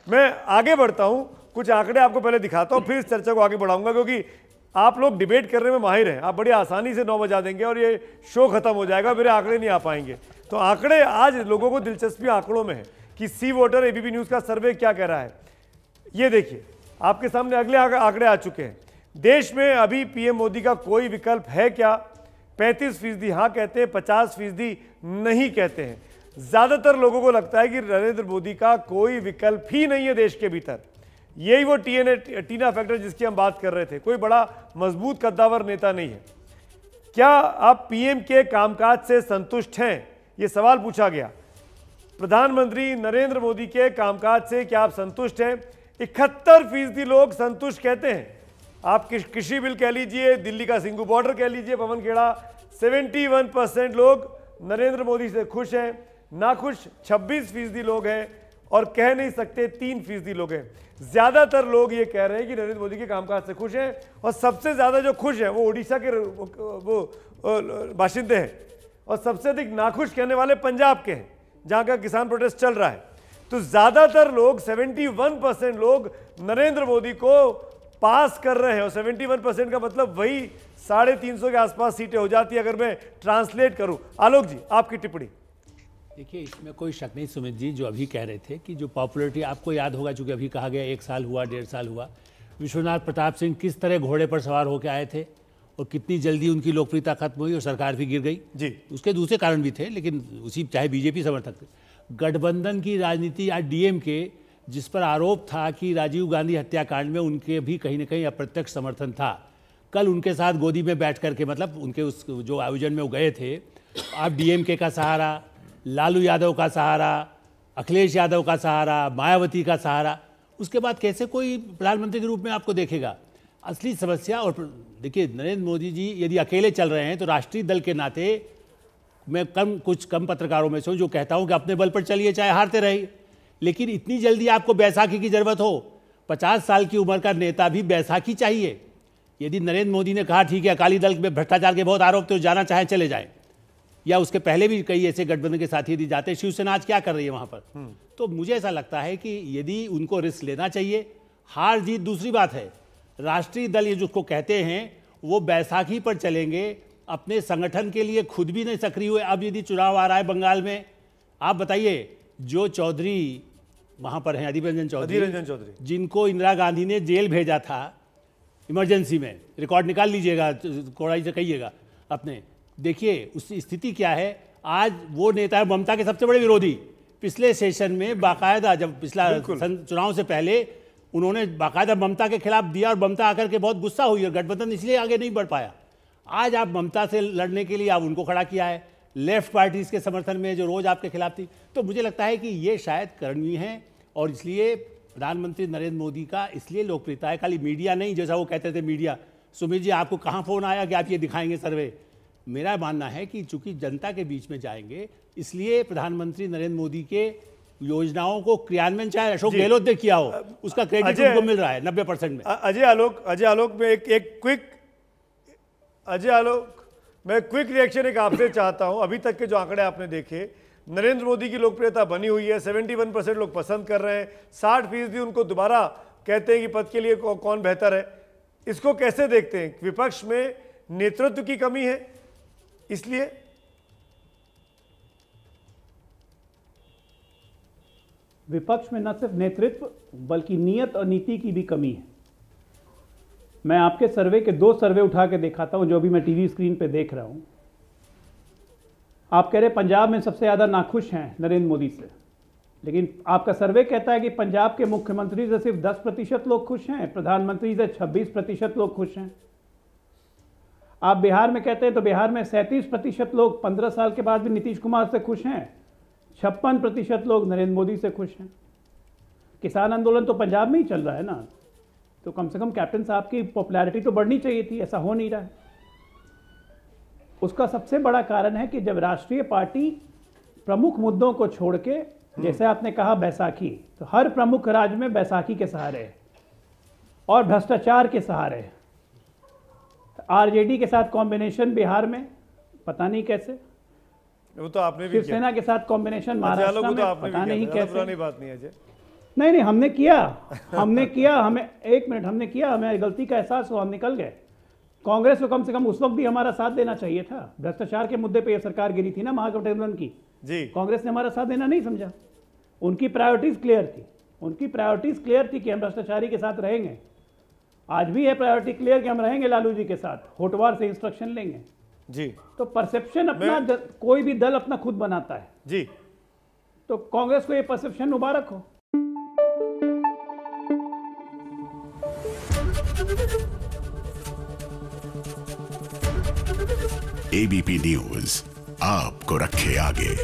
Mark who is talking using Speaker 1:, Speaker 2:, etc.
Speaker 1: मैं आगे बढ़ता हूं, कुछ आंकड़े आपको पहले दिखाता हूं, फिर इस चर्चा को आगे बढ़ाऊंगा, क्योंकि आप लोग डिबेट करने में माहिर हैं। आप बड़ी आसानी से 9 बजा देंगे और ये शो खत्म हो जाएगा, मेरे आंकड़े नहीं आ पाएंगे। तो आंकड़े, आज लोगों को दिलचस्पी आंकड़ों में है कि सी वोटर एबीपी न्यूज़ का सर्वे क्या कह रहा है। ये देखिए, आपके सामने अगले आंकड़े आ चुके हैं। देश में अभी पीएम मोदी का कोई विकल्प है क्या? 35% हाँ कहते हैं, 50% नहीं कहते हैं। ज़्यादातर लोगों को लगता है कि नरेंद्र मोदी का कोई विकल्प ही नहीं है देश के भीतर। यही वो टीना फैक्टर जिसकी हम बात कर रहे थे, कोई बड़ा मजबूत कद्दावर नेता नहीं है। क्या आप पीएम के कामकाज से संतुष्ट हैं? ये सवाल पूछा गया। प्रधानमंत्री नरेंद्र मोदी के कामकाज से क्या आप संतुष्ट हैं? 71% लोग संतुष्ट कहते हैं। आप कृषि बिल कह लीजिए, दिल्ली का सिंगू बॉर्डर कह लीजिए, पवन खेड़ा, 71% लोग नरेंद्र मोदी से खुश हैं। नाखुश 26% लोग हैं और कह नहीं सकते 3% लोग हैं। ज्यादातर लोग ये कह रहे हैं कि नरेंद्र मोदी के कामकाज से खुश हैं, और सबसे ज्यादा जो खुश हैं वो उड़ीसा के वो बाशिंदे हैं, और सबसे अधिक नाखुश कहने वाले पंजाब के हैं, जहां का किसान प्रोटेस्ट चल रहा है। तो ज्यादातर लोग, 71% लोग नरेंद्र मोदी को पास कर रहे हैं, और 71% का मतलब वही 350 के आसपास सीटें हो जाती है अगर मैं ट्रांसलेट करूं। आलोक जी, आपकी टिप्पणी।
Speaker 2: देखिए, इसमें कोई शक नहीं सुमित जी, जो अभी कह रहे थे कि जो पॉपुलैरिटी, आपको याद होगा चूंकि अभी कहा गया 1 साल हुआ, 1.5 साल हुआ, विश्वनाथ प्रताप सिंह किस तरह घोड़े पर सवार होकर आए थे और कितनी जल्दी उनकी लोकप्रियता खत्म हुई और सरकार भी गिर गई
Speaker 1: जी।
Speaker 2: उसके दूसरे कारण भी थे, लेकिन उसी, चाहे बीजेपी समर्थक थे। गठबंधन की राजनीति, आज डीएमके, जिस पर आरोप था कि राजीव गांधी हत्याकांड में उनके भी कहीं ना कहीं अप्रत्यक्ष समर्थन था, कल उनके साथ गोदी में बैठ करके, मतलब उनके उस जो आयोजन में वो गए थे, आप डीएमके का सहारा, लालू यादव का सहारा, अखिलेश यादव का सहारा, मायावती का सहारा, उसके बाद कैसे कोई प्रधानमंत्री के रूप में आपको देखेगा? असली समस्या, और देखिए नरेंद्र मोदी जी यदि अकेले चल रहे हैं तो राष्ट्रीय दल के नाते मैं कुछ कम पत्रकारों में से हूँ जो कहता हूँ कि अपने बल पर चलिए, चाहे हारते रहिए, लेकिन इतनी जल्दी आपको बैसाखी की जरूरत हो? 50 साल की उम्र का नेता भी बैसाखी चाहिए। यदि नरेंद्र मोदी ने कहा ठीक है अकाली दल में भ्रष्टाचार के बहुत आरोप थे, तो जाना चाहे चले जाएं, या उसके पहले भी कई ऐसे गठबंधन के साथी यदि जाते, शिवसेना आज क्या कर रही है वहां पर, तो मुझे ऐसा लगता है कि यदि उनको रिस्क लेना चाहिए। हार जीत दूसरी बात है, राष्ट्रीय दल ये जिसको कहते हैं वो बैसाखी पर चलेंगे, अपने संगठन के लिए खुद भी नहीं सक्रिय हुए। अब यदि चुनाव आ रहा है बंगाल में, आप बताइए, जो चौधरी वहां पर हैं, अधीर रंजन चौधरी, जिनको इंदिरा गांधी ने जेल भेजा था इमरजेंसी में, रिकॉर्ड निकाल लीजिएगा, कोड़ाई से कहिएगा अपने, देखिए उसकी स्थिति क्या है। आज वो नेता है ममता के सबसे बड़े विरोधी। पिछले सेशन में बाकायदा, जब पिछला चुनाव से पहले, उन्होंने बाकायदा ममता के खिलाफ दिया, और ममता आकर के बहुत गुस्सा हुई और गठबंधन इसलिए आगे नहीं बढ़ पाया। आज आप ममता से लड़ने के लिए आप उनको खड़ा किया है, लेफ्ट पार्टीज के समर्थन में जो रोज आपके खिलाफ थी। तो मुझे लगता है कि ये शायद करणीय है, और इसलिए प्रधानमंत्री नरेंद्र मोदी का इसलिए लोकप्रियता है, खाली मीडिया नहीं, जैसा वो कहते थे मीडिया। सुमित जी, आपको कहाँ फोन आया कि आप ये दिखाएंगे सर्वे? मेरा मानना है कि चूंकि जनता के बीच में जाएंगे, इसलिए प्रधानमंत्री नरेंद्र मोदी के योजनाओं को क्रियान्वयन, चाहे अशोक गहलोत ने किया हो, उसका क्रेडिट उनको मिल रहा है 90% में।
Speaker 1: अजय आलोक में एक क्विक रिएक्शन एक आपसे चाहता हूं। अभी तक के जो आंकड़े आपने देखे, नरेंद्र मोदी की लोकप्रियता बनी हुई है, 71% लोग पसंद कर रहे हैं, 60% उनको दोबारा कहते हैं कि पद के लिए कौन बेहतर है। इसको कैसे देखते हैं? विपक्ष में नेतृत्व की कमी है इसलिए?
Speaker 3: विपक्ष में न सिर्फ नेतृत्व बल्कि नीयत और नीति की भी कमी है। मैं आपके सर्वे के 2 सर्वे उठा के दिखाता हूं, जो अभी मैं टीवी स्क्रीन पे देख रहा हूं। आप कह रहे पंजाब में सबसे ज्यादा नाखुश हैं नरेंद्र मोदी से, लेकिन आपका सर्वे कहता है कि पंजाब के मुख्यमंत्री से सिर्फ 10% लोग खुश हैं, प्रधानमंत्री से 26% लोग खुश हैं। आप बिहार में कहते हैं तो बिहार में 37% लोग 15 साल के बाद भी नीतीश कुमार से खुश हैं, 56% लोग नरेंद्र मोदी से खुश हैं। किसान आंदोलन तो पंजाब में ही चल रहा है ना, तो कम से कम कैप्टन साहब की पॉपुलैरिटी तो बढ़नी चाहिए थी, ऐसा हो नहीं रहा है। उसका सबसे बड़ा कारण है कि जब राष्ट्रीय पार्टी प्रमुख मुद्दों को छोड़ के, जैसे आपने कहा बैसाखी, तो हर प्रमुख राज्य में बैसाखी के सहारे है और भ्रष्टाचार के सहारे है। आरजेडी के साथ कॉम्बिनेशन बिहार में पता नहीं कैसे,
Speaker 1: वो तो आपने भी
Speaker 3: शिवसेना के साथ कॉम्बिनेशन महाराष्ट्र में पता नहीं कैसे।
Speaker 1: पुरानी बात नहीं है।
Speaker 3: नहीं, हमने किया, हमें एक मिनट, हमने किया, हमें गलती का एहसास हुआ, हम निकल गए। कांग्रेस को कम से कम उस वक्त भी हमारा साथ देना चाहिए था। भ्रष्टाचार के मुद्दे पे ये सरकार गिरी थी ना महागठबंधन की
Speaker 1: जी।
Speaker 3: कांग्रेस ने हमारा साथ देना नहीं समझा। उनकी प्रायोरिटीज क्लियर थी कि हम भ्रष्टाचारी के साथ रहेंगे। आज भी है प्रायोरिटी क्लियर कि हम रहेंगे लालू जी के साथ, होटवार से इंस्ट्रक्शन लेंगे
Speaker 1: जी।
Speaker 3: तो परसेप्शन अपना कोई भी दल अपना खुद बनाता है
Speaker 1: जी।
Speaker 3: तो कांग्रेस को ये परसेप्शन मुबारक हो।
Speaker 4: एबीपी न्यूज आपको रखे आगे।